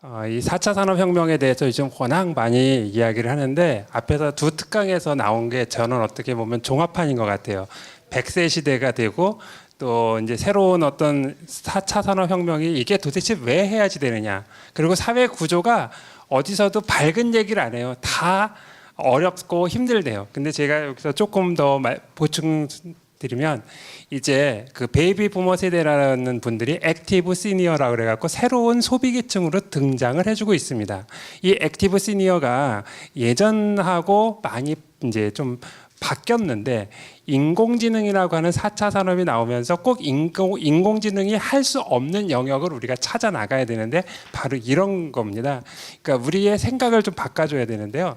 이 4차 산업혁명에 대해서 요즘 워낙 많이 이야기를 하는데 앞에서 두 특강에서 나온 게 저는 어떻게 보면 종합판인 것 같아요. 100세 시대가 되고 또 이제 새로운 어떤 4차 산업혁명이 이게 도대체 왜 해야지 되느냐. 그리고 사회 구조가 어디서도 밝은 얘기를 안 해요. 다 어렵고 힘들대요. 근데 제가 여기서 조금 더 보충 드리면 이제 그 베이비 부머 세대라는 분들이 액티브 시니어라고 그래갖고 새로운 소비 계층으로 등장을 해주고 있습니다. 이 액티브 시니어가 예전하고 많이 이제 좀 바뀌었는데 인공지능이라고 하는 4차 산업이 나오면서 꼭 인공지능이 할 수 없는 영역을 우리가 찾아 나가야 되는데 바로 이런 겁니다. 그러니까 우리의 생각을 좀 바꿔줘야 되는데요.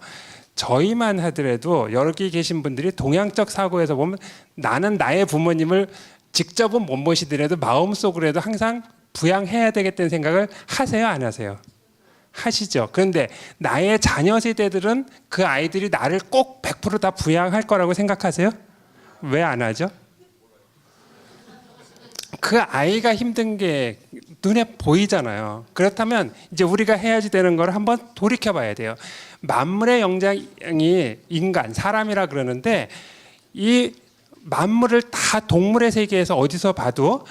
저희만 하더라도 여기 계신 분들이 동양적 사고에서 보면 나는 나의 부모님을 직접은 못 모시더라도 마음속으로라도 항상 부양해야 되겠다는 생각을 하세요, 안 하세요? 하시죠. 그런데 나의 자녀 세대들은 그 아이들이 나를 꼭 100% 다 부양할 거라고 생각하세요? 왜 안 하죠? 그 아이가 힘든 게 눈에 보이잖아요. 그렇다면 이제 우리가 해야지 되는 걸 한번 돌이켜 봐야 돼요. 만물의 영장이 인간, 사람이라 그러는데 이 만물을 다 동물의 세계에서 어디서 봐도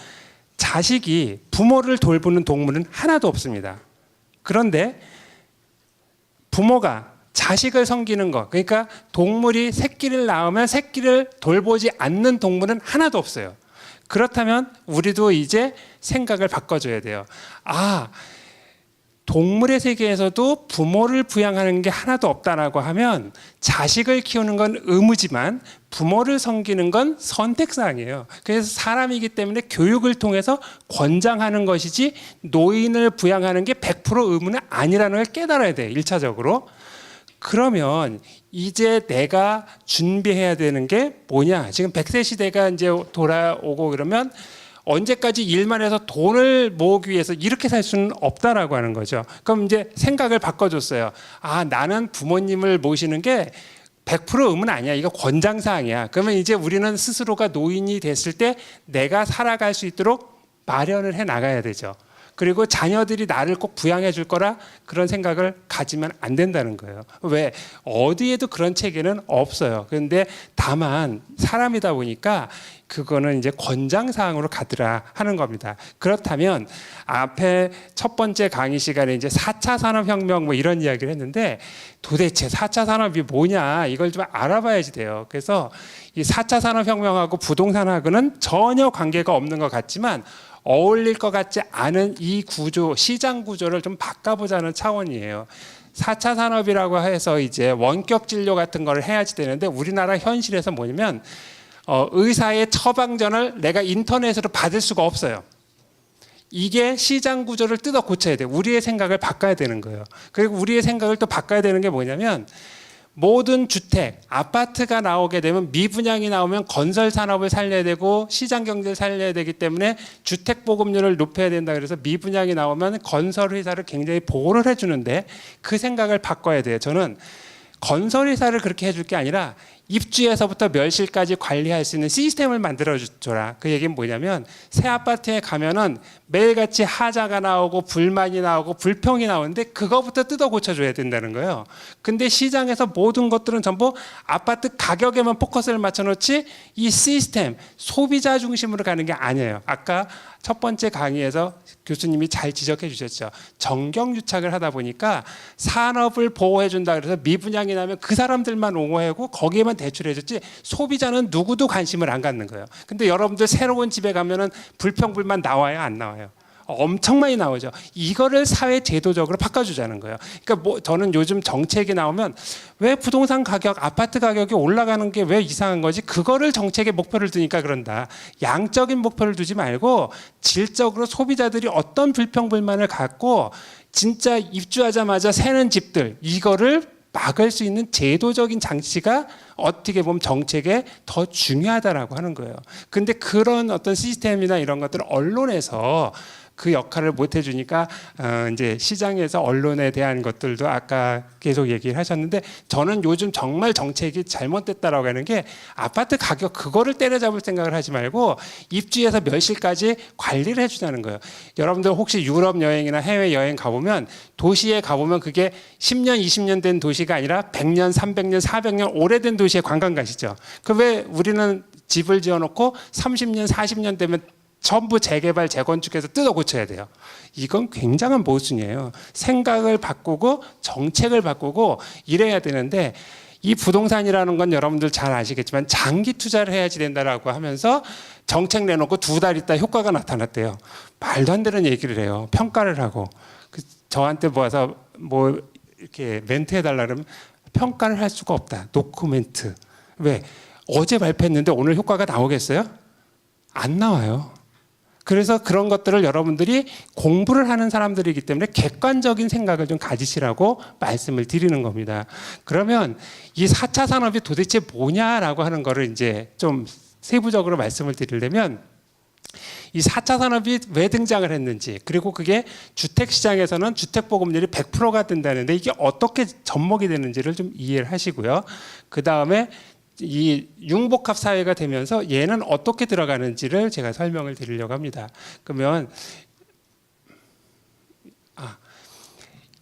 자식이 부모를 돌보는 동물은 하나도 없습니다. 그런데 부모가 자식을 섬기는 것, 그러니까 동물이 새끼를 낳으면 새끼를 돌보지 않는 동물은 하나도 없어요. 그렇다면 우리도 이제 생각을 바꿔줘야 돼요. 아, 동물의 세계에서도 부모를 부양하는 게 하나도 없다라고 하면 자식을 키우는 건 의무지만 부모를 섬기는 건 선택사항이에요. 그래서 사람이기 때문에 교육을 통해서 권장하는 것이지 노인을 부양하는 게 100% 의무는 아니라는 걸 깨달아야 돼요. 1차적으로. 그러면 이제 내가 준비해야 되는 게 뭐냐? 지금 100세 시대가 이제 돌아오고 그러면 언제까지 일만 해서 돈을 모으기 위해서 이렇게 살 수는 없다라고 하는 거죠. 그럼 이제 생각을 바꿔줬어요. 아, 나는 부모님을 모시는 게 100% 의무는 아니야. 이거 권장사항이야. 그러면 이제 우리는 스스로가 노인이 됐을 때 내가 살아갈 수 있도록 마련을 해 나가야 되죠. 그리고 자녀들이 나를 꼭 부양해 줄 거라 그런 생각을 가지면 안 된다는 거예요. 왜? 어디에도 그런 체계는 없어요. 그런데 다만 사람이다 보니까 그거는 이제 권장사항으로 가더라 하는 겁니다. 그렇다면 앞에 첫 번째 강의 시간에 이제 4차 산업혁명 뭐 이런 이야기를 했는데 도대체 4차 산업이 뭐냐 이걸 좀 알아봐야지 돼요. 그래서 이 4차 산업혁명하고 부동산하고는 전혀 관계가 없는 것 같지만 어울릴 것 같지 않은 이 구조, 시장 구조를 좀 바꿔보자는 차원이에요. 4차 산업이라고 해서 이제 원격 진료 같은 걸 해야지 되는데 우리나라 현실에서 뭐냐면 의사의 처방전을 내가 인터넷으로 받을 수가 없어요. 이게 시장 구조를 뜯어 고쳐야 돼요. 우리의 생각을 바꿔야 되는 거예요. 그리고 우리의 생각을 또 바꿔야 되는 게 뭐냐면 모든 주택, 아파트가 나오게 되면 미분양이 나오면 건설 산업을 살려야 되고 시장 경제를 살려야 되기 때문에 주택 보급률을 높여야 된다. 그래서 미분양이 나오면 건설 회사를 굉장히 보호를 해주는데 그 생각을 바꿔야 돼요. 저는 건설 회사를 그렇게 해줄 게 아니라 입주에서부터 멸실까지 관리할 수 있는 시스템을 만들어줘라. 그 얘기는 뭐냐면 새 아파트에 가면은 매일같이 하자가 나오고 불만이 나오고 불평이 나오는데 그거부터 뜯어 고쳐줘야 된다는 거예요. 근데 시장에서 모든 것들은 전부 아파트 가격에만 포커스를 맞춰놓지 이 시스템, 소비자 중심으로 가는 게 아니에요. 아까 첫 번째 강의에서 교수님이 잘 지적해 주셨죠. 정경유착을 하다 보니까 산업을 보호해 준다 그래서 미분양이 나면 그 사람들만 옹호하고 거기에만 대출해 줬지 소비자는 누구도 관심을 안 갖는 거예요. 근데 여러분들 새로운 집에 가면은 불평불만 나와요, 안 나와요? 엄청 많이 나오죠. 이거를 사회 제도적으로 바꿔주자는 거예요. 그러니까 저는 요즘 정책이 나오면 왜 부동산 가격, 아파트 가격이 올라가는 게 왜 이상한 거지? 그거를 정책의 목표를 두니까 그런다. 양적인 목표를 두지 말고 질적으로 소비자들이 어떤 불평불만을 갖고 진짜 입주하자마자 새는 집들 이거를 막을 수 있는 제도적인 장치가 어떻게 보면 정책에 더 중요하다라고 하는 거예요. 근데 그런 어떤 시스템이나 이런 것들을 언론에서 그 역할을 못 해주니까 이제 시장에서 언론에 대한 것들도 아까 계속 얘기를 하셨는데 저는 요즘 정말 정책이 잘못됐다라고 하는 게 아파트 가격 그거를 때려잡을 생각을 하지 말고 입주에서 몇 시까지 관리를 해주자는 거예요. 여러분들 혹시 유럽 여행이나 해외 여행 가보면 도시에 가보면 그게 10년, 20년 된 도시가 아니라 100년, 300년, 400년 오래된 도시에 관광 가시죠. 그 왜 우리는 집을 지어놓고 30년, 40년 되면 전부 재개발, 재건축해서 뜯어 고쳐야 돼요. 이건 굉장한 모순이에요. 생각을 바꾸고 정책을 바꾸고 이래야 되는데 이 부동산이라는 건 여러분들 잘 아시겠지만 장기 투자를 해야지 된다라고 하면서 정책 내놓고 2달 있다 효과가 나타났대요. 말도 안 되는 얘기를 해요. 평가를 하고 저한테 모아서 뭐 이렇게 멘트 해달라 그러면 평가를 할 수가 없다. 노코멘트. 왜? 어제 발표했는데 오늘 효과가 나오겠어요? 안 나와요. 그래서 그런 것들을 여러분들이 공부를 하는 사람들이기 때문에 객관적인 생각을 좀 가지시라고 말씀을 드리는 겁니다. 그러면 이 4차 산업이 도대체 뭐냐라고 하는 거를 이제 좀 세부적으로 말씀을 드리려면 이 4차 산업이 왜 등장을 했는지 그리고 그게 주택시장에서는 주택보급률이 100%가 된다는데 이게 어떻게 접목이 되는지를 좀 이해를 하시고요. 그 다음에 이 융복합 사회가 되면서 얘는 어떻게 들어가는지를 제가 설명을 드리려고 합니다. 그러면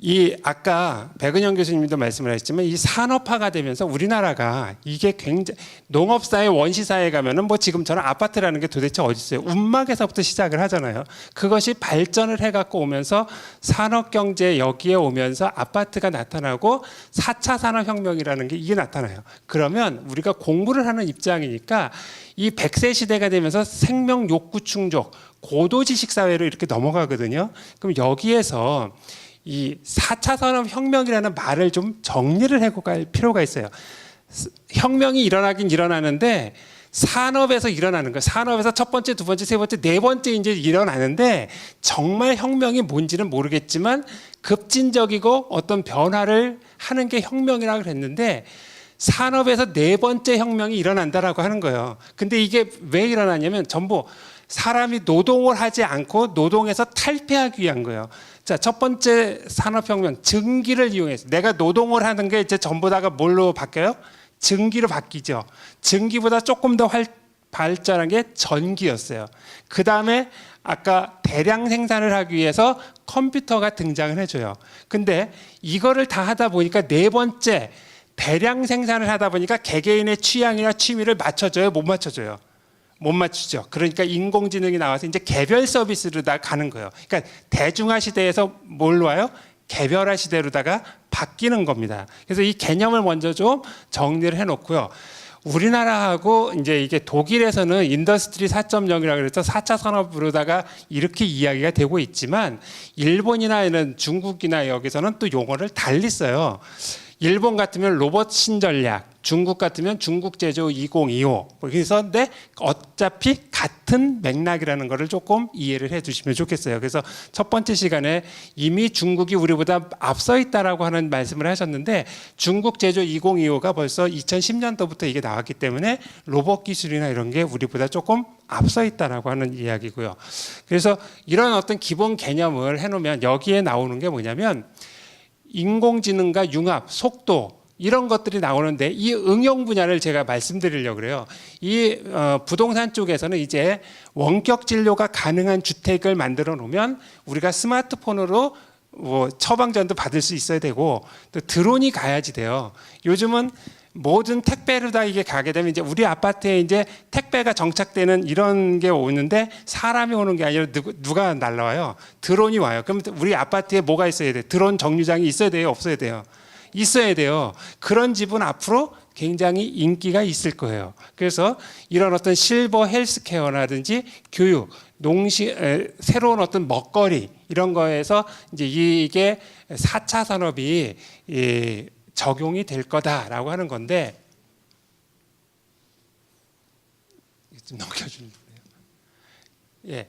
이 아까 백은영 교수님도 말씀을 하셨지만 이 산업화가 되면서 우리나라가 이게 굉장히 농업사회 원시사회에 가면은 뭐 지금처럼 아파트라는 게 도대체 어디 있어요? 운막에서부터 시작을 하잖아요. 그것이 발전을 해갖고 오면서 산업경제 여기에 오면서 아파트가 나타나고 4차 산업혁명이라는 게 이게 나타나요. 그러면 우리가 공부를 하는 입장이니까 이 100세 시대가 되면서 생명 욕구 충족 고도지식 사회로 이렇게 넘어가거든요. 그럼 여기에서 이 4차 산업혁명이라는 말을 좀 정리를 하고 갈 필요가 있어요. 혁명이 일어나긴 일어나는데 산업에서 일어나는 거예요. 산업에서 첫 번째, 두 번째, 세 번째, 네 번째 이제 일어나는데 정말 혁명이 뭔지는 모르겠지만 급진적이고 어떤 변화를 하는 게 혁명이라고 그랬는데 산업에서 네 번째 혁명이 일어난다라고 하는 거예요. 근데 이게 왜 일어나냐면 전부 사람이 노동을 하지 않고 노동에서 탈피하기 위한 거예요. 자, 첫 번째 산업혁명, 증기를 이용해서 내가 노동을 하는 게 이제 전부 다가 뭘로 바뀌어요? 증기로 바뀌죠. 증기보다 조금 더 발전한 게 전기였어요. 그 다음에 아까 대량 생산을 하기 위해서 컴퓨터가 등장을 해줘요. 근데 이거를 다 하다 보니까 네 번째 대량 생산을 하다 보니까 개개인의 취향이나 취미를 맞춰줘요? 못 맞춰줘요? 못 맞추죠. 그러니까 인공지능이 나와서 이제 개별 서비스로 다 가는 거예요. 그러니까 대중화 시대에서 뭘로 와요? 개별화 시대로다가 바뀌는 겁니다. 그래서 이 개념을 먼저 좀 정리를 해놓고요. 우리나라하고 이제 이게 독일에서는 인더스트리 4.0이라고 해서 4차 산업으로다가 이렇게 이야기가 되고 있지만 일본이나 이런 중국이나 여기서는 또 용어를 달리 써요. 일본 같으면 로봇 신전략, 중국 같으면 중국 제조 2025. 그래서 근데 어차피 같은 맥락이라는 거를 조금 이해를 해 주시면 좋겠어요. 그래서 첫 번째 시간에 이미 중국이 우리보다 앞서 있다라고 하는 말씀을 하셨는데 중국 제조 2025가 벌써 2010년도부터 이게 나왔기 때문에 로봇 기술이나 이런 게 우리보다 조금 앞서 있다라고 하는 이야기고요. 그래서 이런 어떤 기본 개념을 해놓으면 여기에 나오는 게 뭐냐면 인공지능과 융합, 속도 이런 것들이 나오는데 이 응용 분야를 제가 말씀드리려고 그래요. 이 부동산 쪽에서는 이제 원격 진료가 가능한 주택을 만들어 놓으면 우리가 스마트폰으로 뭐 처방전도 받을 수 있어야 되고 또 드론이 가야지 돼요. 요즘은 모든 택배로 다 이게 가게 되면 이제 우리 아파트에 이제 택배가 정착되는 이런 게 오는데 사람이 오는 게 아니라 누가 날라와요? 드론이 와요. 그럼 우리 아파트에 뭐가 있어야 돼? 드론 정류장이 있어야 돼요? 없어야 돼요? 있어야 돼요. 그런 집은 앞으로 굉장히 인기가 있을 거예요. 그래서 이런 어떤 실버 헬스케어라든지 교육, 새로운 어떤 먹거리 이런 거에서 이제 이게 4차 산업이 적용이 될 거다라고 하는 건데 좀 넘겨주세요. 예.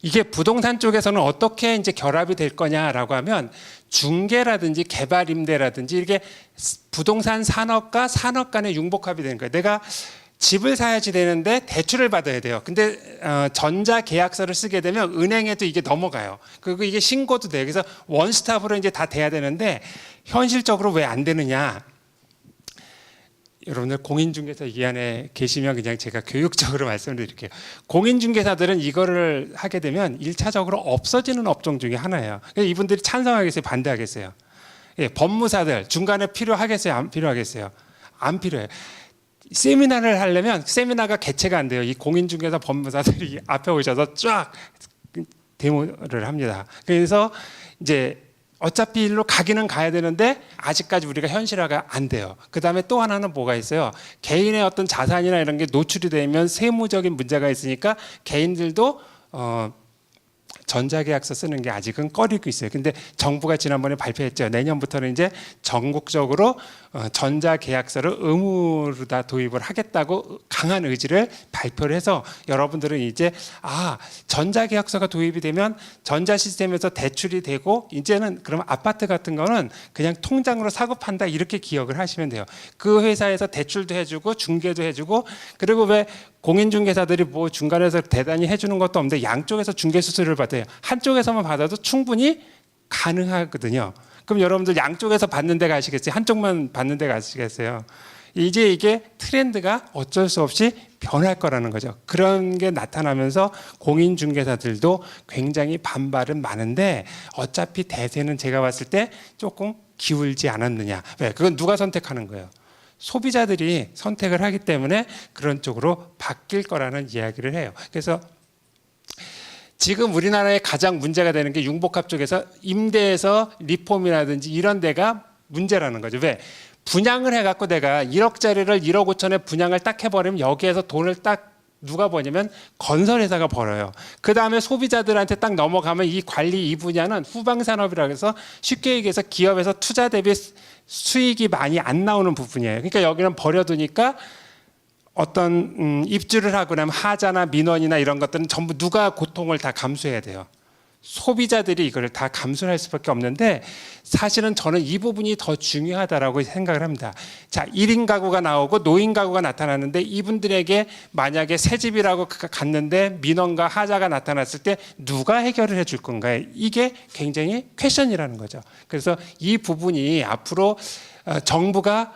이게 부동산 쪽에서는 어떻게 이제 결합이 될 거냐라고 하면 중개라든지 개발 임대라든지 이게 부동산 산업과 산업 간의 융복합이 되는 거예요. 내가 집을 사야지 되는데 대출을 받아야 돼요. 근데 전자 계약서를 쓰게 되면 은행에도 이게 넘어가요. 그리고 이게 신고도 돼요. 그래서 원스톱으로 이제 다 돼야 되는데 현실적으로 왜 안 되느냐? 여러분들 공인중개사 이 안에 계시면 그냥 제가 교육적으로 말씀을 드릴게요. 공인중개사들은 이거를 하게 되면 1차적으로 없어지는 업종 중에 하나예요. 그래서 이분들이 찬성하겠어요? 반대하겠어요? 예, 법무사들 중간에 필요하겠어요? 안 필요하겠어요? 안 필요해요. 세미나를 하려면 세미나가 개최가 안 돼요. 이 공인중개사 법무사들이 앞에 오셔서 쫙 데모를 합니다. 그래서 이제 어차피 일로 가기는 가야 되는데 아직까지 우리가 현실화가 안 돼요. 그 다음에 또 하나는 뭐가 있어요? 개인의 어떤 자산이나 이런 게 노출이 되면 세무적인 문제가 있으니까 개인들도 전자계약서 쓰는 게 아직은 꺼리고 있어요. 근데 정부가 지난번에 발표했죠. 내년부터는 이제 전국적으로 전자계약서를 의무로 다 도입을 하겠다고 강한 의지를 발표를 해서 여러분들은 이제 전자계약서가 도입이 되면 전자 시스템에서 대출이 되고 이제는 그럼 아파트 같은 거는 그냥 통장으로 사고 판다 이렇게 기억을 하시면 돼요. 그 회사에서 대출도 해주고 중개도 해주고 그리고 왜 공인중개사들이 뭐 중간에서 대단히 해주는 것도 없는데 양쪽에서 중개 수수료를 받아요. 한쪽에서만 받아도 충분히 가능하거든요. 그럼 여러분들 양쪽에서 받는 데 가시겠어요? 한쪽만 받는 데 가시겠어요? 이제 이게 트렌드가 어쩔 수 없이 변할 거라는 거죠. 그런 게 나타나면서 공인중개사들도 굉장히 반발은 많은데 어차피 대세는 제가 봤을 때 조금 기울지 않았느냐. 왜? 그건 누가 선택하는 거예요? 소비자들이 선택을 하기 때문에 그런 쪽으로 바뀔 거라는 이야기를 해요. 그래서 지금 우리나라에 가장 문제가 되는 게 융복합 쪽에서 임대에서 리폼이라든지 이런 데가 문제라는 거죠. 왜? 분양을 해갖고 내가 1억짜리를 1억 5천에 분양을 딱 해버리면 여기에서 돈을 딱 누가 버냐면 건설회사가 벌어요. 그 다음에 소비자들한테 딱 넘어가면 이 관리 이 분야는 후방산업이라고 해서 쉽게 얘기해서 기업에서 투자 대비 수익이 많이 안 나오는 부분이에요. 그러니까 여기는 버려두니까 어떤 입주를 하고 나면 하자나 민원이나 이런 것들은 전부 누가 고통을 다 감수해야 돼요. 소비자들이 이걸 다 감수할 수밖에 없는데 사실은 저는 이 부분이 더 중요하다라고 생각을 합니다. 자, 1인 가구가 나오고 노인 가구가 나타났는데 이분들에게 만약에 새 집이라고 갔는데 민원과 하자가 나타났을 때 누가 해결을 해줄 건가요? 이게 굉장히 퀘션이라는 거죠. 그래서 이 부분이 앞으로 정부가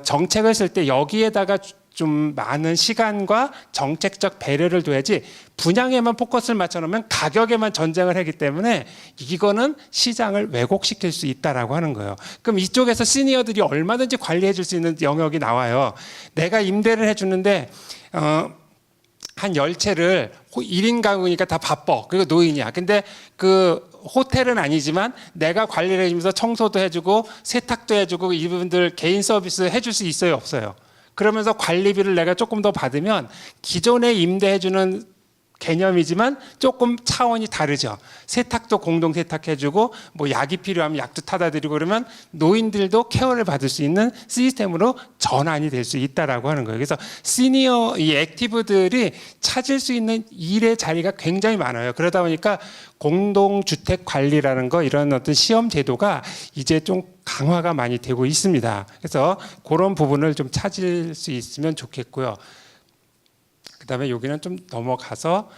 정책을 쓸 때 여기에다가 좀 많은 시간과 정책적 배려를 둬야지 분양에만 포커스를 맞춰놓으면 가격에만 전쟁을 하기 때문에 이거는 시장을 왜곡시킬 수 있다라고 하는 거예요. 그럼 이쪽에서 시니어들이 얼마든지 관리해 줄 수 있는 영역이 나와요. 내가 임대를 해주는데 한 10채를 1인 가구니까 다 바빠. 그리고 노인이야. 근데 그 호텔은 아니지만 내가 관리를 해주면서 청소도 해주고 세탁도 해주고 이분들 개인 서비스 해줄 수 있어요? 없어요? 그러면서 관리비를 내가 조금 더 받으면 기존에 임대해주는 개념이지만 조금 차원이 다르죠. 세탁도 공동 세탁해주고 뭐 약이 필요하면 약도 타다 드리고 그러면 노인들도 케어를 받을 수 있는 시스템으로 전환이 될 수 있다라고 하는 거예요. 그래서 시니어 이 액티브들이 찾을 수 있는 일의 자리가 굉장히 많아요. 그러다 보니까 공동주택 관리라는 거 이런 어떤 시험 제도가 이제 좀 강화가 많이 되고 있습니다. 그래서 그런 부분을 좀 찾을 수 있으면 좋겠고요. 그다음에 여기는 좀 넘어가서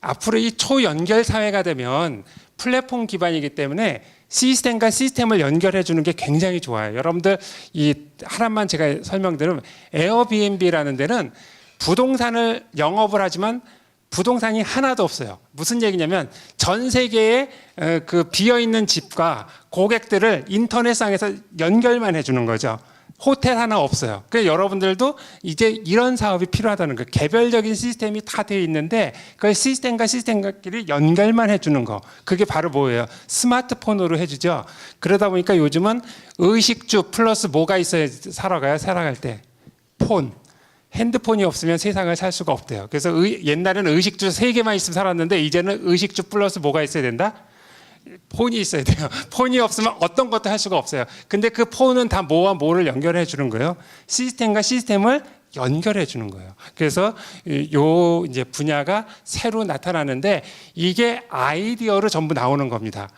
앞으로 이 초연결 사회가 되면 플랫폼 기반이기 때문에 시스템과 시스템을 연결해 주는 게 굉장히 좋아요. 여러분들 이 하나만 제가 설명드리면 에어비앤비라는 데는 부동산을 영업을 하지만 부동산이 하나도 없어요. 무슨 얘기냐면 전 세계에 그 비어 있는 집과 고객들을 인터넷상에서 연결만 해주는 거죠. 호텔 하나 없어요. 그래서 여러분들도 이제 이런 사업이 필요하다는 거예요. 개별적인 시스템이 다 되어 있는데 그 시스템과 시스템끼리 연결만 해주는 거. 그게 바로 뭐예요? 스마트폰으로 해주죠. 그러다 보니까 요즘은 의식주 플러스 뭐가 있어야 살아가요? 살아갈 때 폰. 핸드폰이 없으면 세상을 살 수가 없대요. 그래서 옛날에는 의식주 3개만 있으면 살았는데 이제는 의식주 플러스 뭐가 있어야 된다? 폰이 있어야 돼요. 폰이 없으면 어떤 것도 할 수가 없어요. 근데 그 폰은 다 뭐와 뭐를 연결해 주는 거예요? 시스템과 시스템을 연결해 주는 거예요. 그래서 요 이제 분야가 새로 나타나는데 이게 아이디어로 전부 나오는 겁니다.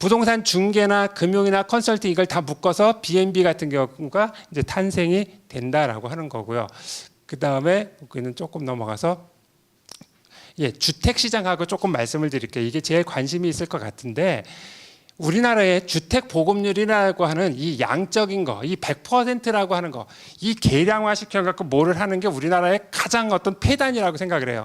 부동산 중개나 금융이나 컨설팅 이걸 다 묶어서 B&B 같은 경우가 이제 탄생이 된다라고 하는 거고요. 그 다음에 여기는 조금 넘어가서 주택 시장하고 조금 말씀을 드릴게요. 이게 제일 관심이 있을 것 같은데 우리나라의 주택 보급률이라고 하는 이 양적인 거, 이 100%라고 하는 거, 이 계량화 시켜갖고 뭐를 하는 게 우리나라의 가장 어떤 폐단이라고 생각을 해요.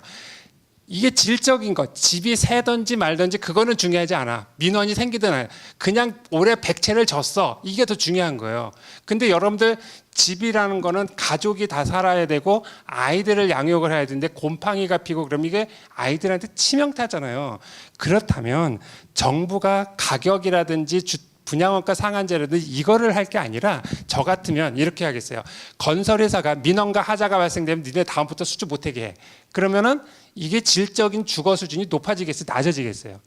이게 질적인 것, 집이 새든지 말든지 그거는 중요하지 않아. 민원이 생기든 안. 그냥 올해 100채를 졌어. 이게 더 중요한 거예요. 근데 여러분들 집이라는 거는 가족이 다 살아야 되고 아이들을 양육을 해야 되는데 곰팡이가 피고 그럼 이게 아이들한테 치명타잖아요. 그렇다면 정부가 가격이라든지 분양원가 상한제라든지 이거를 할 게 아니라 저 같으면 이렇게 하겠어요. 건설회사가 민원과 하자가 발생되면 니네 다음부터 수주 못하게 해. 그러면은 이게 질적인 주거 수준이 높아지겠어요? 낮아지겠어요?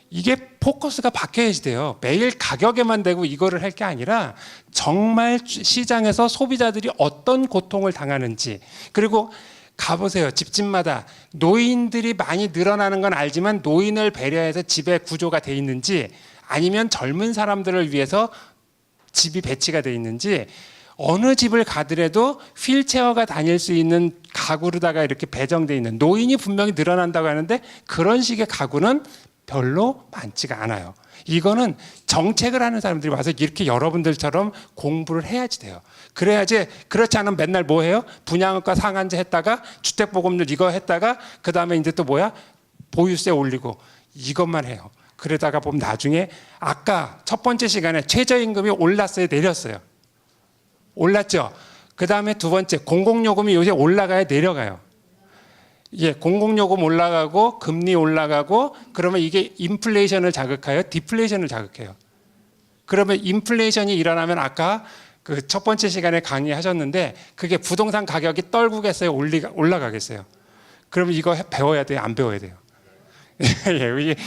이게 포커스가 바뀌어야지 돼요. 매일 가격에만 대고 이거를 할 게 아니라 정말 시장에서 소비자들이 어떤 고통을 당하는지, 그리고 가보세요. 집집마다 노인들이 많이 늘어나는 건 알지만 노인을 배려해서 집의 구조가 돼 있는지 아니면 젊은 사람들을 위해서 집이 배치가 돼 있는지, 어느 집을 가더라도 휠체어가 다닐 수 있는 가구로다가 이렇게 배정돼 있는, 노인이 분명히 늘어난다고 하는데 그런 식의 가구는 별로 많지가 않아요. 이거는 정책을 하는 사람들이 와서 이렇게 여러분들처럼 공부를 해야지 돼요. 그래야지. 그렇지 않으면 맨날 뭐 해요? 분양가 상한제 했다가 주택보급률 이거 했다가 그 다음에 이제 또 뭐야? 보유세 올리고 이것만 해요. 그러다가 보면 나중에 아까 첫 번째 시간에 최저임금이 올랐어요, 내렸어요? 올랐죠. 그 다음에 두 번째 공공요금이 요새 올라가야 내려가요. 공공요금 올라가고 금리 올라가고 그러면 이게 인플레이션을 자극해요, 디플레이션을 자극해요. 그러면 인플레이션이 일어나면 아까 그 첫 번째 시간에 강의하셨는데 그게 부동산 가격이 떨구겠어요, 올라가겠어요? 그러면 이거 배워야 돼요, 안 배워야 돼요?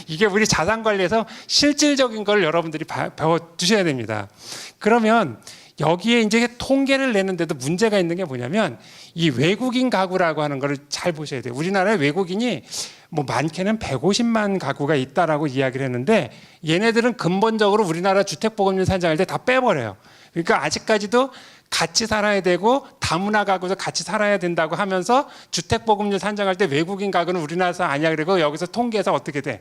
이게 우리 자산관리에서 실질적인 걸 여러분들이 배워 두셔야 됩니다. 그러면 여기에 이제 통계를 내는데도 문제가 있는 게 뭐냐면 이 외국인 가구라고 하는 걸 잘 보셔야 돼요. 우리나라에 외국인이 뭐 많게는 150만 가구가 있다라고 이야기를 했는데 얘네들은 근본적으로 우리나라 주택보급률 산정할 때 다 빼버려요. 그러니까 아직까지도 같이 살아야 되고 다문화 가구도 같이 살아야 된다고 하면서 주택보급률 산정할 때 외국인 가구는 우리나라에서 아니야. 그리고 여기서 통계에서 어떻게 돼?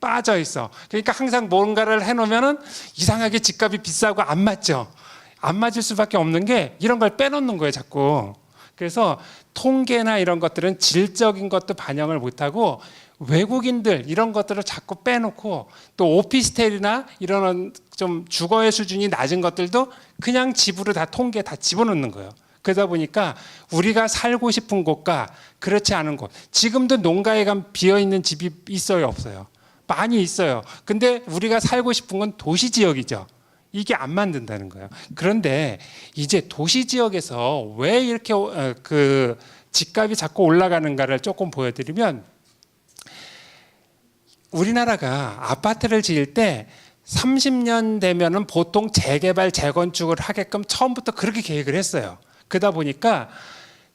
빠져 있어. 그러니까 항상 뭔가를 해놓으면은 이상하게 집값이 비싸고 안 맞죠. 안 맞을 수밖에 없는 게 이런 걸 빼놓는 거예요, 자꾸. 그래서 통계나 이런 것들은 질적인 것도 반영을 못하고 외국인들 이런 것들을 자꾸 빼놓고 또 오피스텔이나 이런 좀 주거의 수준이 낮은 것들도 그냥 집으로 다 통계에 다 집어넣는 거예요. 그러다 보니까 우리가 살고 싶은 곳과 그렇지 않은 곳, 지금도 농가에 가면 비어있는 집이 있어요, 없어요? 많이 있어요. 근데 우리가 살고 싶은 건 도시 지역이죠. 이게 안 만든다는 거예요. 그런데 이제 도시 지역에서 왜 이렇게 그 집값이 자꾸 올라가는가를 조금 보여드리면, 우리나라가 아파트를 지을 때 30년 되면은 보통 재개발, 재건축을 하게끔 처음부터 그렇게 계획을 했어요. 그러다 보니까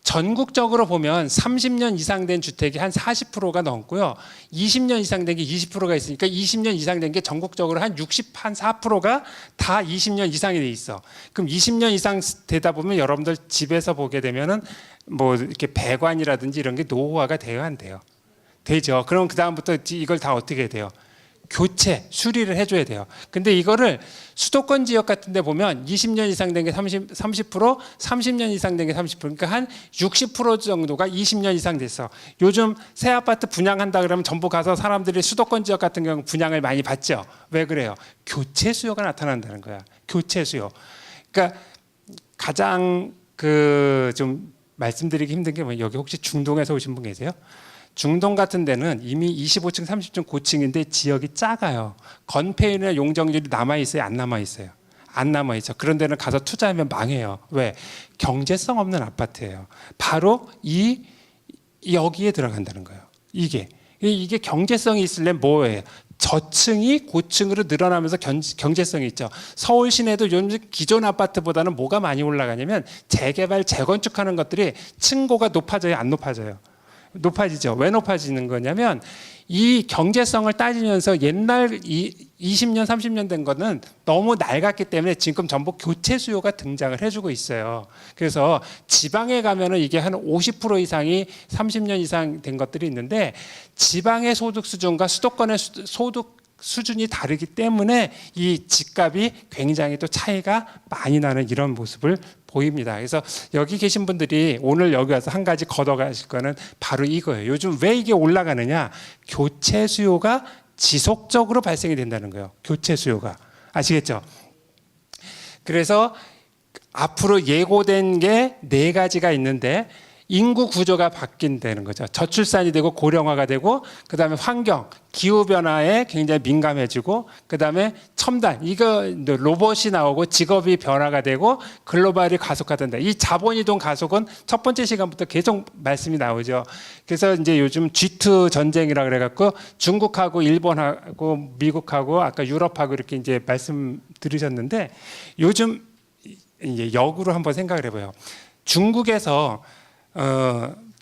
전국적으로 보면 30년 이상 된 주택이 한 40%가 넘고요. 20년 이상 된 게 20%가 있으니까 20년 이상 된 게 전국적으로 한 64%가 다 20년 이상이 돼 있어. 그럼 20년 이상 되다 보면 여러분들 집에서 보게 되면은 뭐 이렇게 배관이라든지 이런 게 노후화가 돼야 안 돼요? 되죠. 그럼 그 다음부터 이걸 다 어떻게 해야 돼요? 교체, 수리를 해줘야 돼요. 근데 이거를 수도권 지역 같은 데 보면 20년 이상 된 게 30%, 30년 이상 된 게 30%, 그러니까 한 60% 정도가 20년 이상 됐어. 요즘 새 아파트 분양한다 그러면 전부 가서 사람들이 수도권 지역 같은 경우 분양을 많이 받죠. 왜 그래요? 교체 수요가 나타난다는 거야. 교체 수요. 그러니까 가장 그 좀 말씀드리기 힘든 게 뭐예요? 여기 혹시 중동에서 오신 분 계세요? 중동 같은 데는 이미 25층, 30층 고층인데 지역이 작아요. 건폐율이나 용적률이 남아있어요? 안 남아있어요? 안 남아있죠. 그런 데는 가서 투자하면 망해요. 왜? 경제성 없는 아파트예요. 바로 여기에 들어간다는 거예요. 이게 경제성이 있으려면 뭐예요? 저층이 고층으로 늘어나면서 경제성이 있죠. 서울 시내도 요즘 기존 아파트보다는 뭐가 많이 올라가냐면 재개발, 재건축하는 것들이 층고가 높아져요? 안 높아져요? 높아지죠. 왜 높아지는 거냐면 이 경제성을 따지면서 옛날 20년, 30년 된 거는 너무 낡았기 때문에 지금 전부 교체 수요가 등장을 해주고 있어요. 그래서 지방에 가면은 이게 한 50% 이상이 30년 이상 된 것들이 있는데 지방의 소득 수준과 수도권의 소득 수준이 다르기 때문에 이 집값이 굉장히 또 차이가 많이 나는 이런 모습을 보입니다. 그래서 여기 계신 분들이 오늘 여기 와서 한 가지 걷어가실 거는 바로 이거예요. 요즘 왜 이게 올라가느냐? 교체 수요가 지속적으로 발생이 된다는 거예요. 교체 수요가. 아시겠죠? 그래서 앞으로 예고된 게 4가지가 있는데 인구 구조가 바뀐다는 거죠. 저출산이 되고 고령화가 되고 그다음에 환경, 기후 변화에 굉장히 민감해지고 그다음에 첨단, 이거 로봇이 나오고 직업이 변화가 되고 글로벌이 가속화된다. 이 자본이동 가속은 첫 번째 시간부터 계속 말씀이 나오죠. 그래서 이제 요즘 G2 전쟁이라 그래 갖고 중국하고 일본하고 미국하고 아까 유럽하고 이렇게 이제 말씀 들으셨는데 요즘 이제 역으로 한번 생각을 해 봐요. 중국에서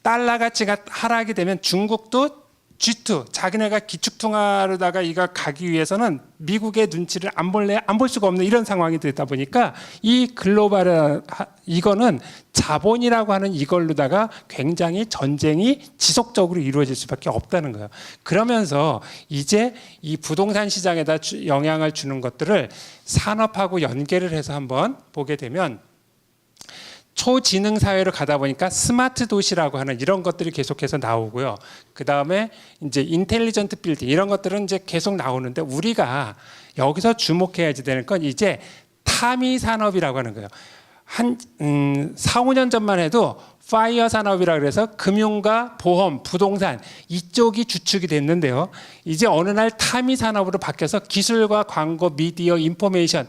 달러 가치가 하락이 되면 중국도 G2 자기네가 기축통화로다가 이거 가기 위해서는 미국의 눈치를 안 볼 수가 없는 이런 상황이 되다 보니까 이 글로벌 이거는 자본이라고 하는 이걸로다가 굉장히 전쟁이 지속적으로 이루어질 수밖에 없다는 거예요. 그러면서 이제 이 부동산 시장에다 영향을 주는 것들을 산업하고 연계를 해서 한번 보게 되면 초지능 사회로 가다 보니까 스마트 도시라고 하는 이런 것들이 계속해서 나오고요. 그 다음에 이제 인텔리전트 빌딩 이런 것들은 이제 계속 나오는데 우리가 여기서 주목해야지 되는 건 이제 탐이 산업이라고 하는 거예요. 한 4, 5년 전만 해도 파이어 산업이라 그래서 금융과 보험, 부동산 이쪽이 주축이 됐는데요. 이제 어느 날 탐이 산업으로 바뀌어서 기술과 광고, 미디어, 인포메이션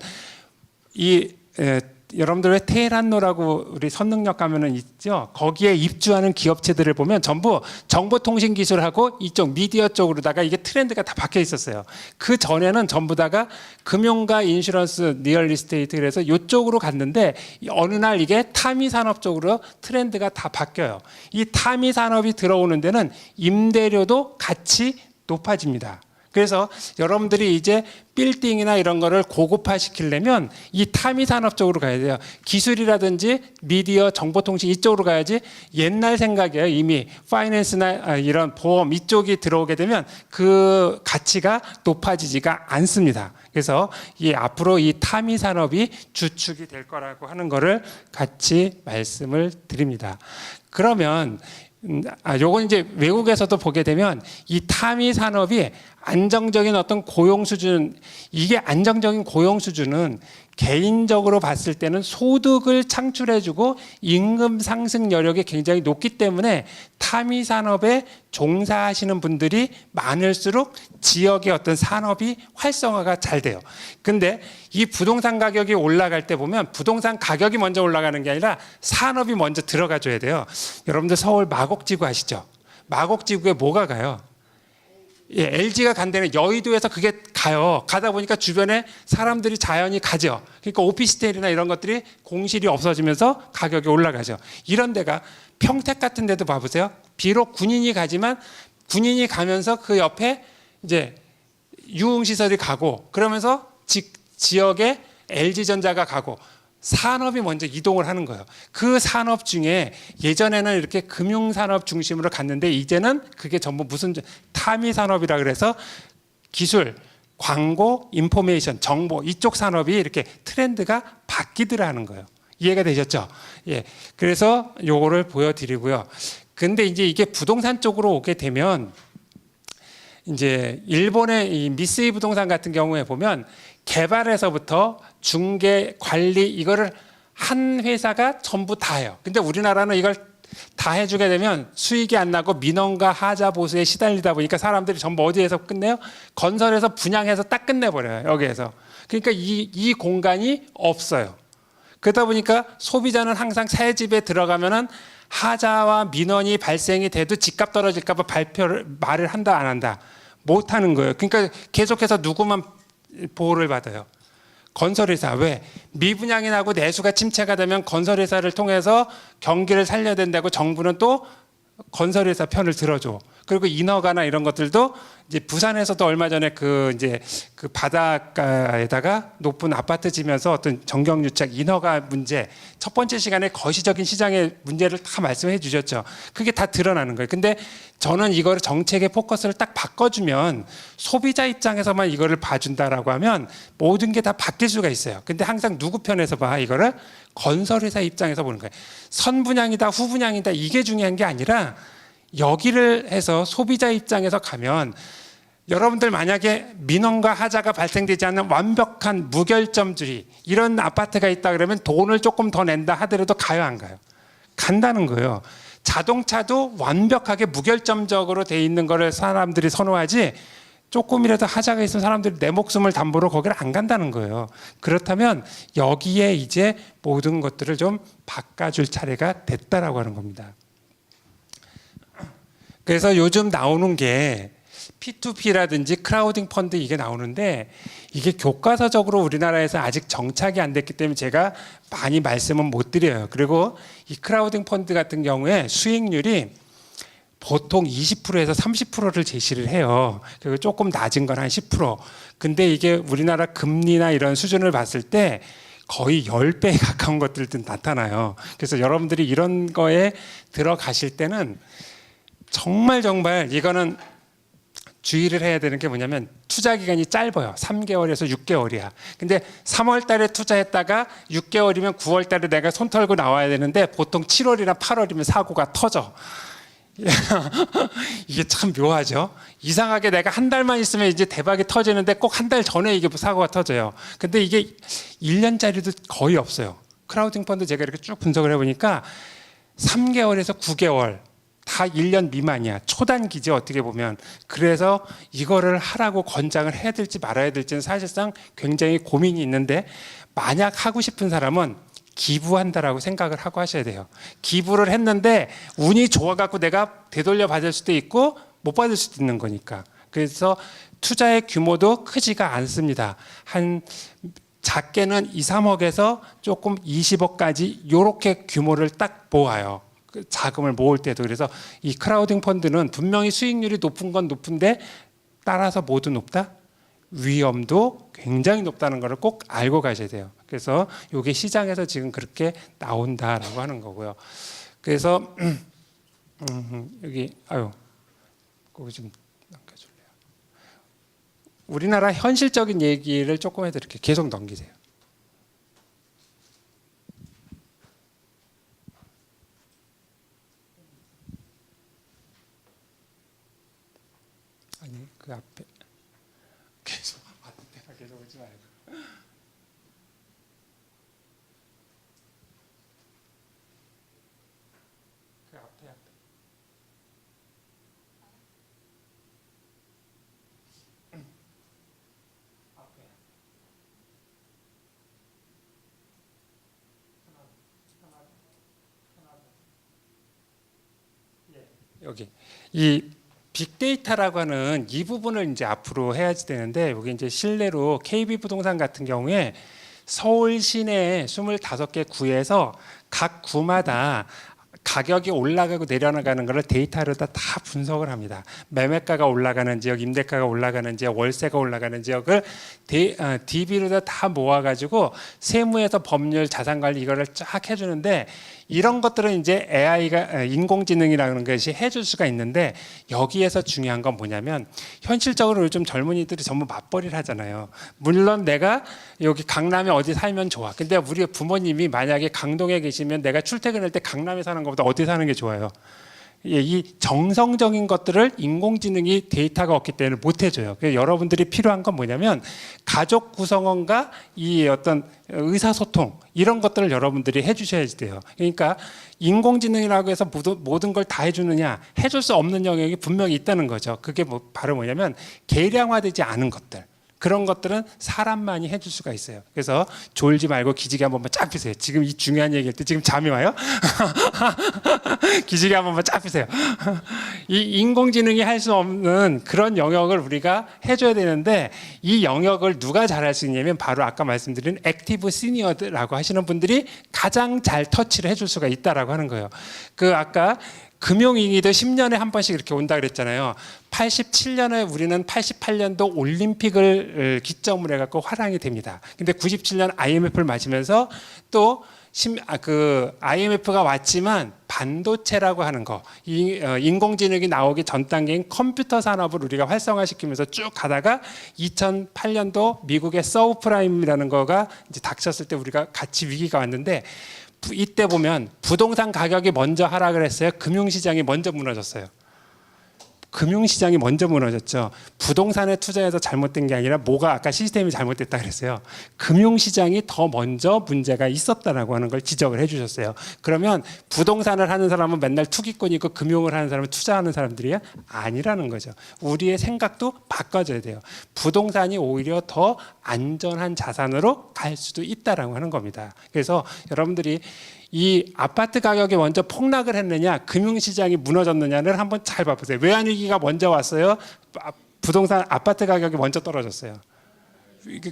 여러분들 왜 테헤란노라고 우리 선능력 가면은 있죠? 거기에 입주하는 기업체들을 보면 전부 정보통신기술하고 이쪽 미디어 쪽으로다가 이게 트렌드가 다 바뀌어 있었어요. 그 전에는 전부 다가 금융과 인슈런스, 리얼리스테이트 그래서 이쪽으로 갔는데 어느 날 이게 탐이 산업 쪽으로 트렌드가 다 바뀌어요. 이 탐이 산업이 들어오는 데는 임대료도 같이 높아집니다. 그래서 여러분들이 이제 빌딩이나 이런 거를 고급화 시키려면 이 탐이 산업 쪽으로 가야 돼요. 기술이라든지 미디어, 정보통신 이쪽으로 가야지 옛날 생각이에요. 이미 파이낸스나 이런 보험 이쪽이 들어오게 되면 그 가치가 높아지지가 않습니다. 그래서 이 앞으로 이 탐이 산업이 주축이 될 거라고 하는 거를 같이 말씀을 드립니다. 그러면 요건 이제 외국에서도 보게 되면 이 탐이 산업이 안정적인 어떤 고용 수준, 이게 안정적인 고용 수준은 개인적으로 봤을 때는 소득을 창출해주고 임금 상승 여력이 굉장히 높기 때문에 탐이 산업에 종사하시는 분들이 많을수록 지역의 어떤 산업이 활성화가 잘 돼요. 근데 이 부동산 가격이 올라갈 때 보면 부동산 가격이 먼저 올라가는 게 아니라 산업이 먼저 들어가 줘야 돼요. 여러분들 서울 마곡지구 아시죠? 마곡지구에 뭐가 가요? 예, LG가 간 데는 여의도에서 그게 가요. 가다 보니까 주변에 사람들이 자연히 가죠. 그러니까 오피스텔이나 이런 것들이 공실이 없어지면서 가격이 올라가죠. 이런 데가 평택 같은 데도 봐보세요. 비록 군인이 가지만 군인이 가면서 그 옆에 이제 유흥시설이 가고 그러면서 지역에 LG전자가 가고 산업이 먼저 이동을 하는 거예요. 그 산업 중에 예전에는 이렇게 금융산업 중심으로 갔는데 이제는 그게 전부 무슨 탐이 산업이라 그래서 기술, 광고, 인포메이션, 정보 이쪽 산업이 이렇게 트렌드가 바뀌더라는 거예요. 이해가 되셨죠? 예. 그래서 요거를 보여드리고요. 근데 이제 이게 부동산 쪽으로 오게 되면 이제 일본의 이 미쓰이 부동산 같은 경우에 보면 개발에서부터 중개, 관리 이거를 한 회사가 전부 다 해요. 근데 우리나라는 이걸 다 해주게 되면 수익이 안 나고 민원과 하자 보수에 시달리다 보니까 사람들이 전부 어디에서 끝내요? 건설에서 분양해서 딱 끝내버려요. 여기에서. 그러니까 이 공간이 없어요. 그러다 보니까 소비자는 항상 새 집에 들어가면은 하자와 민원이 발생이 돼도 집값 떨어질까 봐 말을 한다 안 한다 못 하는 거예요. 그러니까 계속해서 누구만 보호를 받아요. 건설회사. 왜? 미분양이 나고 내수가 침체가 되면 건설회사를 통해서 경기를 살려야 된다고 정부는 또 건설회사 편을 들어줘. 그리고 인허가나 이런 것들도 이제 부산에서도 얼마 전에 그 이제 그 바닷가에다가 높은 아파트 지면서 어떤 정경유착 인허가 문제 첫 번째 시간에 거시적인 시장의 문제를 다 말씀해 주셨죠. 그게 다 드러나는 거예요. 근데 저는 이거를 정책의 포커스를 딱 바꿔주면 소비자 입장에서만 이거를 봐준다라고 하면 모든 게 다 바뀔 수가 있어요. 근데 항상 누구 편에서 봐? 이거를 건설회사 입장에서 보는 거예요. 선분양이다 후분양이다 이게 중요한 게 아니라 여기를 해서 소비자 입장에서 가면 여러분들 만약에 민원과 하자가 발생되지 않는 완벽한 무결점주의 이런 아파트가 있다 그러면 돈을 조금 더 낸다 하더라도 가요 안 가요? 간다는 거예요. 자동차도 완벽하게 무결점적으로 돼 있는 거를 사람들이 선호하지 조금이라도 하자가 있으면 사람들이 내 목숨을 담보로 거기를 안 간다는 거예요. 그렇다면 여기에 이제 모든 것들을 좀 바꿔줄 차례가 됐다라고 하는 겁니다. 그래서 요즘 나오는 게 P2P라든지 크라우딩 펀드 이게 나오는데 이게 교과서적으로 우리나라에서 아직 정착이 안 됐기 때문에 제가 많이 말씀은 못 드려요. 그리고 이 크라우딩 펀드 같은 경우에 수익률이 보통 20%에서 30%를 제시를 해요. 그리고 조금 낮은 건 한 10%. 근데 이게 우리나라 금리나 이런 수준을 봤을 때 거의 10배에 가까운 것들도 나타나요. 그래서 여러분들이 이런 거에 들어가실 때는 정말 이거는 주의를 해야 되는 게 뭐냐면 투자 기간이 짧아요. 3개월에서 6개월이야. 근데 3월 달에 투자했다가 6개월이면 9월 달에 내가 손 털고 나와야 되는데 보통 7월이나 8월이면 사고가 터져. 이게 참 묘하죠. 이상하게 내가 한 달만 있으면 이제 대박이 터지는데 꼭 한 달 전에 이게 사고가 터져요. 근데 이게 1년짜리도 거의 없어요. 크라우딩 펀드 제가 이렇게 쭉 분석을 해보니까 3개월에서 9개월 다 1년 미만이야. 초단기지 어떻게 보면. 그래서 이거를 하라고 권장을 해야 될지 말아야 될지는 사실상 굉장히 고민이 있는데 만약 하고 싶은 사람은 기부한다라고 생각을 하고 하셔야 돼요. 기부를 했는데 운이 좋아갖고 내가 되돌려 받을 수도 있고 못 받을 수도 있는 거니까. 그래서 투자의 규모도 크지가 않습니다. 한 작게는 2, 3억에서 조금 20억까지 이렇게 규모를 딱 모아요. 자금을 모을 때도. 그래서 이 크라우딩 펀드는 분명히 수익률이 높은 건 높은데 따라서 모두 높다? 위험도 굉장히 높다는 것을 꼭 알고 가셔야 돼요. 그래서 이게 시장에서 지금 그렇게 나온다라고 하는 거고요. 그래서 여기 거기 좀 넘겨줄래요? 우리나라 현실적인 얘기를 조금 해드릴게요. 계속 넘기세요. 아니 그 앞에 계속 계속 오지 말고 그 앞에 여기 이 빅데이터라고 하는 이 부분을 이제 앞으로 해야지 되는데 여기 이제 실내로 KB부동산 같은 경우에 서울 시내 25개 구에서 각 구마다 가격이 올라가고 내려가는 것을 데이터로 다 분석을 합니다. 매매가가 올라가는 지역, 임대가가 올라가는 지역, 월세가 올라가는 지역을 DB로 다 모아가지고 세무에서 법률, 자산관리 이거를 쫙 해주는데 이런 것들은 이제 AI가 인공지능이라는 것이 해줄 수가 있는데 여기에서 중요한 건 뭐냐면 현실적으로 요즘 젊은이들이 전부 맞벌이를 하잖아요. 물론 내가 여기 강남에 어디 살면 좋아. 근데 우리 부모님이 만약에 강동에 계시면 내가 출퇴근할 때 강남에 사는 것보다 어디 사는 게 좋아요. 이 정성적인 것들을 인공지능이 데이터가 없기 때문에 못 해줘요. 그래서 여러분들이 필요한 건 뭐냐면 가족 구성원과 이 어떤 의사소통 이런 것들을 여러분들이 해주셔야 돼요. 그러니까 인공지능이라고 해서 모든 걸 다 해주느냐, 해줄 수 없는 영역이 분명히 있다는 거죠. 그게 바로 뭐냐면 계량화되지 않은 것들. 그런 것들은 사람만이 해줄 수가 있어요. 그래서 졸지 말고 기지개 한 번만 쫙 펴세요. 지금 이 중요한 얘기할 때 지금 잠이 와요? 기지개 한 번만 쫙 펴세요. 이 인공지능이 할 수 없는 그런 영역을 우리가 해줘야 되는데 이 영역을 누가 잘할 수 있냐면 바로 아까 말씀드린 액티브 시니어라고 하시는 분들이 가장 잘 터치를 해줄 수가 있다라고 하는 거예요. 그 아까 금융위기도 10년에 한 번씩 이렇게 온다 그랬잖아요. 87년에 우리는 88년도 올림픽을 기점으로 해갖고 화랑이 됩니다. 근데 97년 IMF를 맞으면서 또 IMF가 왔지만 반도체라고 하는 거, 인공지능이 나오기 전 단계인 컴퓨터 산업을 우리가 활성화시키면서 쭉 가다가 2008년도 미국의 서브프라임이라는 거가 이제 닥쳤을 때 우리가 같이 위기가 왔는데, 이때 보면 부동산 가격이 먼저 하락을 했어요. 금융시장이 먼저 무너졌어요. 금융시장이 먼저 무너졌죠. 부동산에 투자해서 잘못된 게 아니라 뭐가 아까 시스템이 잘못됐다 그랬어요. 금융시장이 더 먼저 문제가 있었다라고 하는 걸 지적을 해주셨어요. 그러면 부동산을 하는 사람은 맨날 투기꾼이고 금융을 하는 사람은 투자하는 사람들이 아니라는 거죠. 우리의 생각도 바꿔줘야 돼요. 부동산이 오히려 더 안전한 자산으로 갈 수도 있다라고 하는 겁니다. 그래서 여러분들이 이 아파트 가격이 먼저 폭락을 했느냐, 금융시장이 무너졌느냐를 한번 잘 봐보세요. 외환위기가 먼저 왔어요. 부동산 아파트 가격이 먼저 떨어졌어요.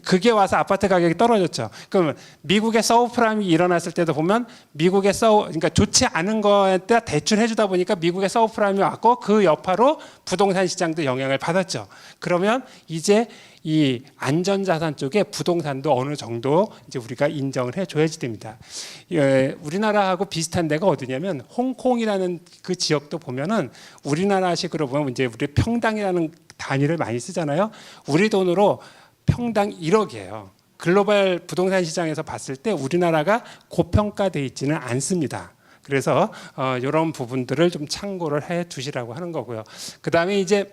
그게 와서 아파트 가격이 떨어졌죠. 그러면 미국의 서브프라임이 일어났을 때도 보면 미국의 그러니까 좋지 않은 거에 대출 해주다 보니까 미국의 서브프라임이 왔고 그 여파로 부동산 시장도 영향을 받았죠. 그러면 이제 이 안전자산 쪽에 부동산도 어느 정도 이제 우리가 인정을 해줘야지 됩니다. 우리나라하고 비슷한 데가 어디냐면 홍콩이라는 그 지역도 보면은 우리나라식으로 보면 이제 우리 평당이라는 단위를 많이 쓰잖아요. 우리 돈으로 평당 1억이에요. 글로벌 부동산 시장에서 봤을 때 우리나라가 고평가되어 있지는 않습니다. 그래서 이런 부분들을 좀 참고를 해 두시라고 하는 거고요. 그 다음에 이제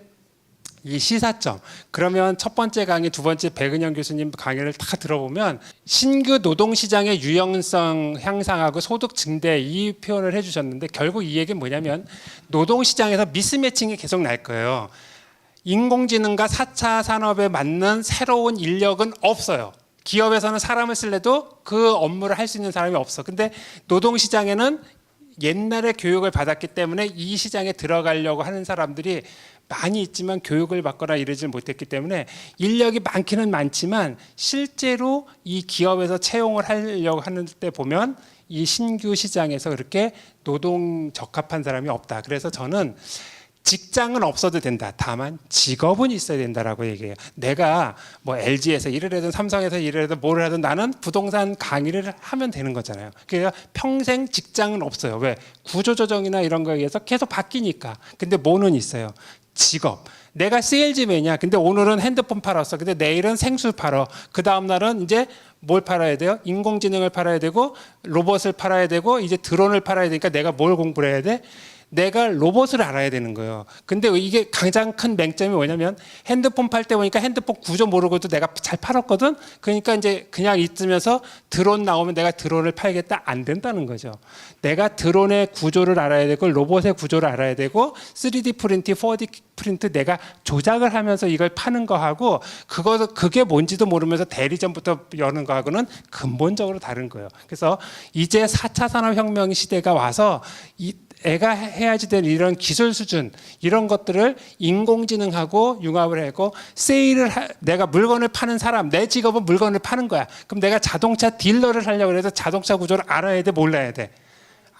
이 시사점. 그러면 첫 번째 강의, 두 번째 백은영 교수님 강의를 다 들어보면 신규 노동시장의 유연성 향상하고 소득 증대 이 표현을 해주셨는데 결국 이 얘기는 뭐냐면 노동시장에서 미스매칭이 계속 날 거예요. 인공지능과 4차 산업에 맞는 새로운 인력은 없어요. 기업에서는 사람을 쓸래도 그 업무를 할 수 있는 사람이 없어. 근데 노동시장에는 옛날에 교육을 받았기 때문에 이 시장에 들어가려고 하는 사람들이 많이 있지만 교육을 받거나 이러지 못했기 때문에 인력이 많기는 많지만 실제로 이 기업에서 채용을 하려고 하는 때 보면 이 신규 시장에서 그렇게 노동 적합한 사람이 없다. 그래서 저는 직장은 없어도 된다. 다만 직업은 있어야 된다라고 얘기해요. 내가 뭐 LG에서 일을 하든 삼성에서 일을 하든 뭘 하든 나는 부동산 강의를 하면 되는 거잖아요. 그러니까 평생 직장은 없어요. 왜? 구조조정이나 이런 거에 의해서 계속 바뀌니까. 근데 뭐는 있어요? 직업. 내가 세일즈맨이야. 근데 오늘은 핸드폰 팔았어. 근데 내일은 생수 팔어. 그 다음 날은 이제 뭘 팔아야 돼요? 인공지능을 팔아야 되고 로봇을 팔아야 되고 이제 드론을 팔아야 되니까 내가 뭘 공부를 해야 돼? 내가 로봇을 알아야 되는 거예요. 근데 이게 가장 큰 맹점이 뭐냐면 핸드폰 팔 때 보니까 핸드폰 구조 모르고도 내가 잘 팔았거든. 그러니까 이제 그냥 있으면서 드론 나오면 내가 드론을 팔겠다 안 된다는 거죠. 내가 드론의 구조를 알아야 되고 로봇의 구조를 알아야 되고 3D 프린트, 4D 프린트 내가 조작을 하면서 이걸 파는 거하고 그게 뭔지도 모르면서 대리점부터 여는 거하고는 근본적으로 다른 거예요. 그래서 이제 4차 산업혁명 시대가 와서 애가 해야지 될 이런 기술 수준 이런 것들을 인공지능하고 융합을 하고 내가 물건을 파는 사람 내 직업은 물건을 파는 거야. 그럼 내가 자동차 딜러를 하려고 해서 자동차 구조를 알아야 돼 몰라야 돼?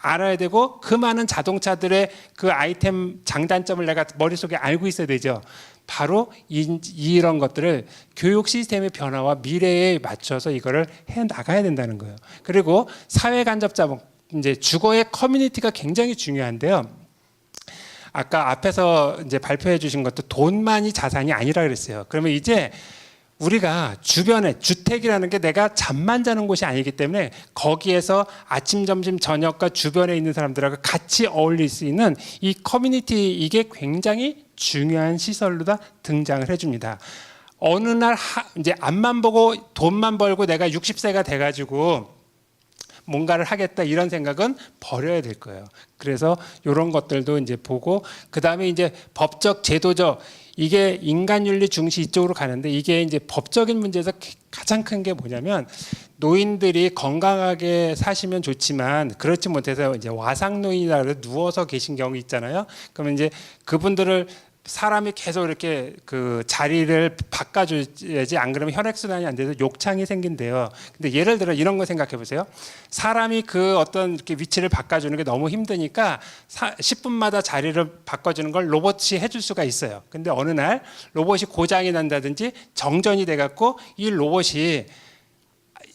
알아야 되고 그 많은 자동차들의 그 아이템 장단점을 내가 머릿속에 알고 있어야 되죠. 바로 이런 것들을 교육 시스템의 변화와 미래에 맞춰서 이거를 해 나가야 된다는 거예요. 그리고 사회 간접자본 이제 주거의 커뮤니티가 굉장히 중요한데요. 아까 앞에서 이제 발표해 주신 것도 돈만이 자산이 아니라 그랬어요. 그러면 이제 우리가 주변에 주택이라는 게 내가 잠만 자는 곳이 아니기 때문에 거기에서 아침, 점심, 저녁과 주변에 있는 사람들하고 같이 어울릴 수 있는 이 커뮤니티 이게 굉장히 중요한 시설로 다 등장을 해줍니다. 어느 날 이제 앞만 보고 돈만 벌고 내가 60세가 돼가지고 뭔가를 하겠다 이런 생각은 버려야 될 거예요. 그래서 이런 것들도 이제 보고 그 다음에 이제 법적 제도적 이게 인간윤리 중시 이쪽으로 가는데 이게 이제 법적인 문제에서 가장 큰 게 뭐냐면 노인들이 건강하게 사시면 좋지만 그렇지 못해서 이제 와상노인이라 누워서 계신 경우 있잖아요. 그러면 이제 그분들을 사람이 계속 이렇게 그 자리를 바꿔줘야지, 안 그러면 혈액순환이 안 돼서 욕창이 생긴대요. 근데 예를 들어 이런 거 생각해 보세요. 사람이 그 어떤 이렇게 위치를 바꿔주는 게 너무 힘드니까 10분마다 자리를 바꿔주는 걸 로봇이 해줄 수가 있어요. 근데 어느 날 로봇이 고장이 난다든지 정전이 돼갖고 이 로봇이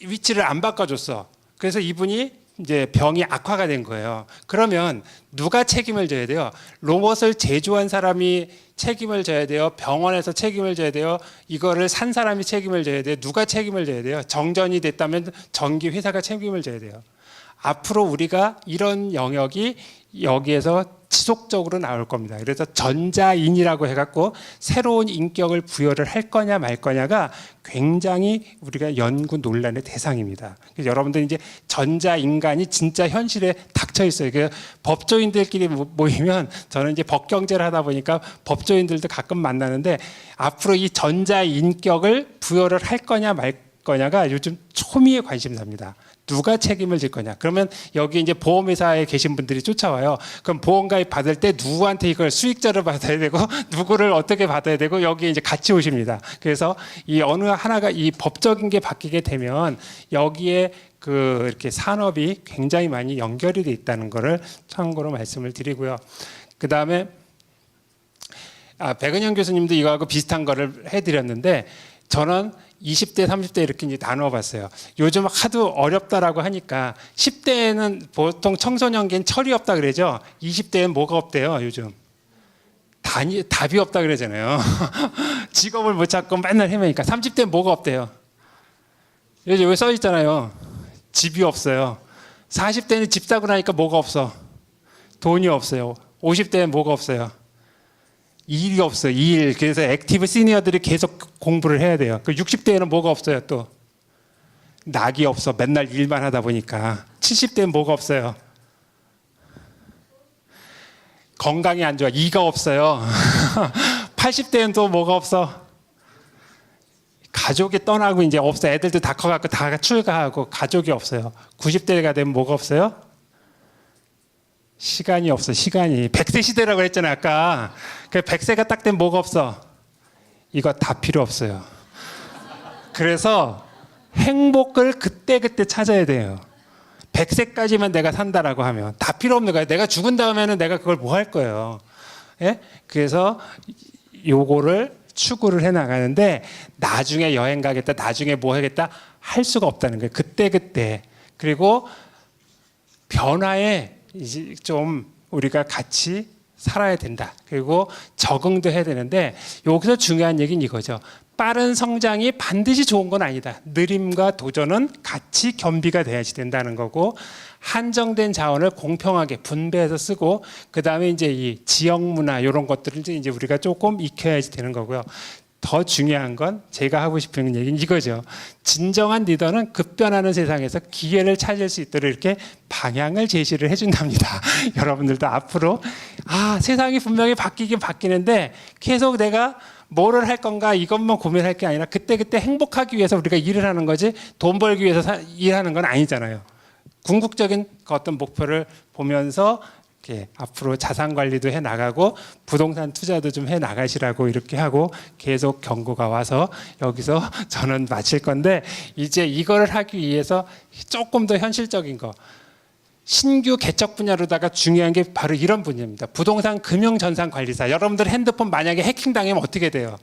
위치를 안 바꿔줬어. 그래서 이분이 이제 병이 악화가 된 거예요. 그러면 누가 책임을 져야 돼요? 로봇을 제조한 사람이 책임을 져야 돼요? 병원에서 책임을 져야 돼요? 이거를 산 사람이 책임을 져야 돼요? 누가 책임을 져야 돼요? 정전이 됐다면 전기 회사가 책임을 져야 돼요. 앞으로 우리가 이런 영역이 여기에서 지속적으로 나올 겁니다. 그래서 전자인이라고 해갖고 새로운 인격을 부여를 할 거냐 말 거냐가 굉장히 우리가 연구 논란의 대상입니다. 그래서 여러분들 이제 전자인간이 진짜 현실에 닥쳐 있어요. 그 법조인들끼리 모이면 저는 이제 법경제를 하다 보니까 법조인들도 가끔 만나는데 앞으로 이 전자인격을 부여를 할 거냐 말 거냐가 요즘 초미의 관심사입니다. 누가 책임을 질 거냐. 그러면 여기 이제 보험회사에 계신 분들이 쫓아와요. 그럼 보험가입 받을 때 누구한테 이걸 수익자를 받아야 되고 누구를 어떻게 받아야 되고 여기 이제 같이 오십니다. 그래서 이 어느 하나가 이 법적인 게 바뀌게 되면 여기에 그 이렇게 산업이 굉장히 많이 연결이 돼 있다는 거를 참고로 말씀을 드리고요. 그 다음에 백은영 교수님도 이거하고 비슷한 거를 해드렸는데 저는 20대, 30대 이렇게 이제 나누어 봤어요. 요즘 하도 어렵다라고 하니까 10대에는 보통 청소년기엔 철이 없다 그러죠. 20대엔 뭐가 없대요, 요즘. 답이 없다 그러잖아요. 직업을 못 찾고 맨날 헤매니까. 30대엔 뭐가 없대요. 요즘 여기 써 있잖아요. 집이 없어요. 40대는 집 사고 나니까 뭐가 없어. 돈이 없어요. 50대엔 뭐가 없어요. 일이 없어요. 일. 그래서 액티브 시니어들이 계속 공부를 해야 돼요. 그 60대에는 뭐가 없어요. 또 낙이 없어. 맨날 일만 하다 보니까. 70대는 뭐가 없어요. 건강이 안 좋아. 이가 없어요. 80대는 또 뭐가 없어. 가족이 떠나고 이제 없어. 애들도 다 커갖고 다 출가하고 가족이 없어요. 90대가 되면 뭐가 없어요? 시간이 없어. 시간이 100세 시대라고 했잖아요 아까. 그 100세가 딱 되면 뭐가 없어. 이거 다 필요 없어요. 그래서 행복을 그때그때 찾아야 돼요. 100세까지만 내가 산다라고 하면 다 필요 없는 거예요. 내가 죽은 다음에는 내가 그걸 뭐 할 거예요. 예? 그래서 요거를 추구를 해 나가는데 나중에 여행 가겠다, 나중에 뭐 하겠다 할 수가 없다는 거예요. 그때그때. 그리고 변화에 이제 좀 우리가 같이 살아야 된다. 그리고 적응도 해야 되는데 여기서 중요한 얘기는 이거죠. 빠른 성장이 반드시 좋은 건 아니다. 느림과 도전은 같이 겸비가 돼야지 된다는 거고 한정된 자원을 공평하게 분배해서 쓰고 그 다음에 이제 이 지역 문화 이런 것들을 이제 우리가 조금 익혀야지 되는 거고요. 더 중요한 건 제가 하고 싶은 얘기는 이거죠. 진정한 리더는 급변하는 세상에서 기회를 찾을 수 있도록 이렇게 방향을 제시를 해준답니다. 여러분들도 앞으로 세상이 분명히 바뀌긴 바뀌는데 계속 내가 뭐를 할 건가 이것만 고민할 게 아니라 그때그때 행복하기 위해서 우리가 일을 하는 거지 돈 벌기 위해서 일하는 건 아니잖아요. 궁극적인 어떤 목표를 보면서 앞으로 자산 관리도 해 나가고 부동산 투자도 좀 해 나가시라고 이렇게 하고 계속 경고가 와서 여기서 저는 마칠 건데 이제 이거를 하기 위해서 조금 더 현실적인 거 신규 개척 분야로다가 중요한 게 바로 이런 분야입니다. 부동산 금융 전산 관리사. 여러분들 핸드폰 만약에 해킹당하면 어떻게 돼요?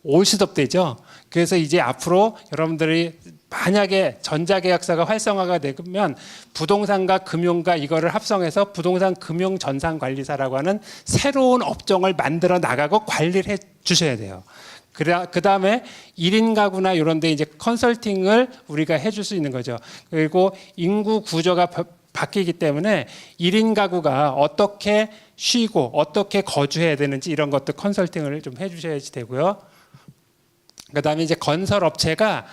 올스톱되죠. 그래서 이제 앞으로 여러분들이 만약에 전자계약서가 활성화가 되면 부동산과 금융과 이거를 합성해서 부동산 금융 전산 관리사라고 하는 새로운 업종을 만들어 나가고 관리를 해 주셔야 돼요. 그 다음에 1인 가구나 이런 데 이제 컨설팅을 우리가 해줄 수 있는 거죠. 그리고 인구 구조가 바뀌기 때문에 1인 가구가 어떻게 쉬고 어떻게 거주해야 되는지 이런 것도 컨설팅을 좀 해주셔야지 되고요. 그다음에 이제 건설 업체가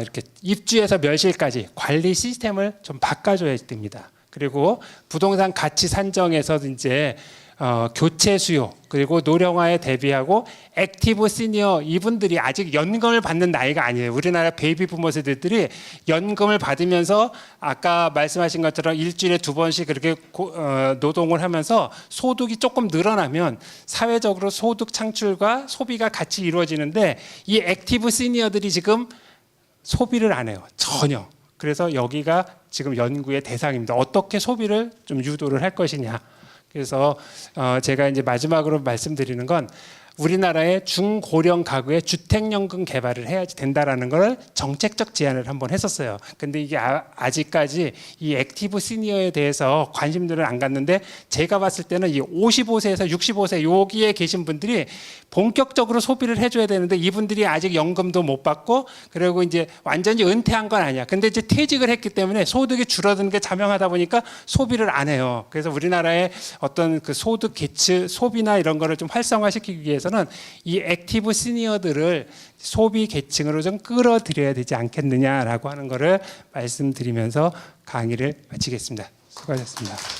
이렇게 입주에서 멸실까지 관리 시스템을 좀 바꿔줘야 됩니다. 그리고 부동산 가치 산정에서도 이제 교체 수요 그리고 노령화에 대비하고 액티브 시니어 이분들이 아직 연금을 받는 나이가 아니에요. 우리나라 베이비 부머 세대들이 연금을 받으면서 아까 말씀하신 것처럼 일주일에 2번씩 그렇게 노동을 하면서 소득이 조금 늘어나면 사회적으로 소득 창출과 소비가 같이 이루어지는데 이 액티브 시니어들이 지금 소비를 안 해요. 전혀. 그래서 여기가 지금 연구의 대상입니다. 어떻게 소비를 좀 유도를 할 것이냐. 그래서 제가 이제 마지막으로 말씀드리는 건 우리나라의 중고령 가구의 주택연금 개발을 해야지 된다라는 걸 정책적 제안을 한번 했었어요. 근데 이게 아직까지 이 액티브 시니어에 대해서 관심들을 안 갖는데 제가 봤을 때는 이 55세에서 65세 여기에 계신 분들이 본격적으로 소비를 해줘야 되는데 이분들이 아직 연금도 못 받고 그리고 이제 완전히 은퇴한 건 아니야. 근데 이제 퇴직을 했기 때문에 소득이 줄어드는 게 자명하다 보니까 소비를 안 해요. 그래서 우리나라의 어떤 그 소득 계층 소비나 이런 거를 좀 활성화시키기 위해서는 이 액티브 시니어들을 소비 계층으로 좀 끌어들여야 되지 않겠느냐라고 하는 거를 말씀드리면서 강의를 마치겠습니다. 수고하셨습니다.